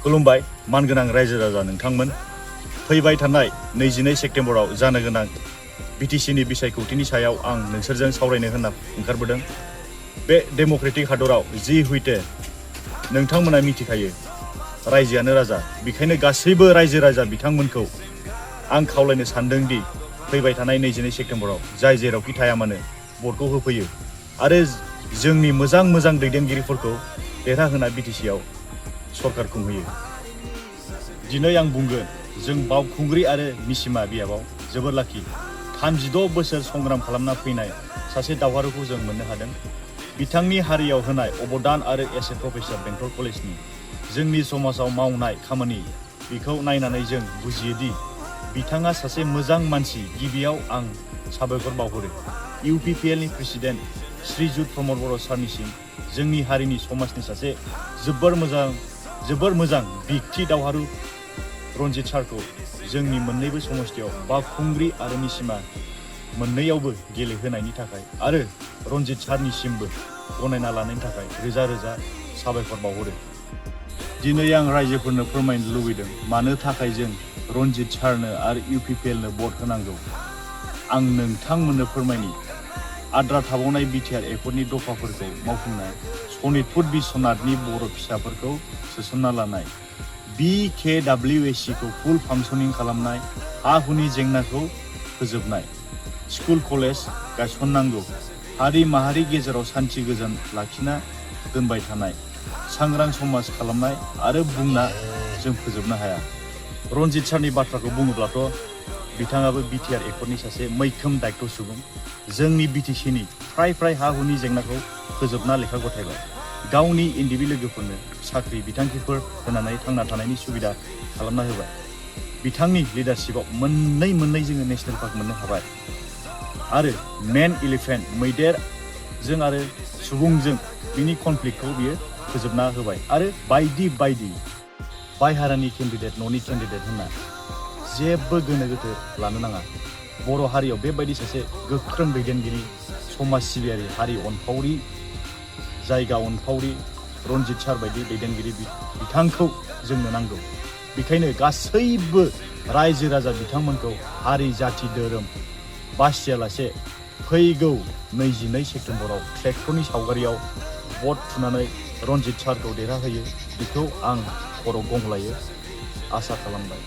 खुलुमबाय मानगोनां रायजो राजा नोंथांमोन। फैबाय थानाय 22 सेप्तेम्बराव जानो गोनां बिटिसिनि बिसायख'थिनि सायाव आं नोंसोरजों सावरायनो होनना ओंखारबोदों। बे डेम'क्रेटिक हादराव जि हुइटे नोंथांमोना मिथिखायो रायजोआनो राजा। बेखायनो गासैबो रायजो राजा बिथांमोनखौ आं खावलायनो सानदों दि फैबाय थानाय 22 सेप्तेम्बराव जाय जेरावखि थाया मानो भटखौ होफैयो आरो जोंनि मोजां दैदेनगिरिफोरखौ देरहाहोना बिटिसिआव सरकार खुंहोयो। दिनै आं बुंगोन जों बावखुंग्रि आरो मिसिमा बियाबाव जोबोर लाखि 36 बोसोर संग्राम खालामना फैनाय सासे दावहारुखौ जों मोननो हादों। बिथांनि हारियाव होनाय अबदान आरो एस ए प्रफेसर बेंटल कलेजनि जोंनि समाजाव मावनाय खामानि बेखौ नायनानै जों बुजियोदि बिथाङा सासे मोजां मानसि। गिबियाव आं साबायखर बावहरो इउपिपिएलनि प्रेसिडेन्ट श्रीजुत प्रमद बर' सारनिसिम जोंनि हारिनि समाजनि सासे जोबोर मोजां बिगथि दावहारु रनजित सारखौ जोंनि मोन्नैबो समस्थियाव बावखुंग्रि आरो मिसिमा मोन्नैयावबो गेलेहोनायनि थाखाय आरो रनजित सारनिसिमबो गनायना लानायनि थाखाय रोजा रोजा साबायखर बावहरो। दिनै आं रायजोफोरनो फोरमायनो लुबैदों मानो थाखाय जों रनजित सारनो आरो इउपिपिएलनो भट होनांगौ। आं नोंथांमोननो फोरमायनि आद्रा थाबावनाय बिटिआर एकर्डनि दफाफोरखौ मावफुंनाय, सनितपुर बिश्वनाथनि बर' फिसाफोरखौ सोसनना लानाय, BKWSC खौ फुल फांसनिं खालामनाय, हा हुनि जेंनाखौ फोजोबनाय, स्कुल कलेज गायसननांगौ, हारि माहारि गेजेराव सान्थि गोजोन लाखिना दोनबाय थानाय, सांग्रां समाज खालामनाय आरो बुंना जों फोजोबनो हाया। रनजित सारनि बाथ्राखौ बुङोब्लाथ' बिथाङाबो बिटिआर एकर्डनि सासे मैखोम दायित्व सुबुं। जोंनि बिटिसिनि फ्राय हा हुनि जेंनाखौ फोजोबना लेखा गथायबाय। गावनि इन्दिबि लोगोफोरनो साख्रि बिथांखिफोर होनानै थांना थानायनि सुबिदा खालामना होबाय। बिथांनि लिडारशिपआव मोननै जोङो नेशनेल पार्क मोननो हाबाय आरो मेन इलिफेन्ट मैदेरजों आरो सुबुंजों बिनि कनफ्लिक्टखौ बियो फोजोबना होबाय आरो बायदि बायहारानि केन्डिडेट न'नि केन्डिडेट होनना जेबो गोनो गोथो लानो नाङा। बर' हारियाव बेबायदि सासे गोख्रों दैदेनगिरि, समाज सिबियारि, हारि अनफावरि, जायगा अनफावरि रनजित सार बायदि दैदेनगिरि बिथांखौ जोंनो नांगौ। बेखायनो गासैबो रायजो राजा बिथांमोनखौ हारि जाथि धोरोम बासियालासे फैगौ 22 सेप्तेम्बराव ट्रेक्टरनि सावगारियाव भट थुनानै रनजित सारखौ देरहाहोयो बेखौ आं खर' गंग्लायो आसा खालामबाय।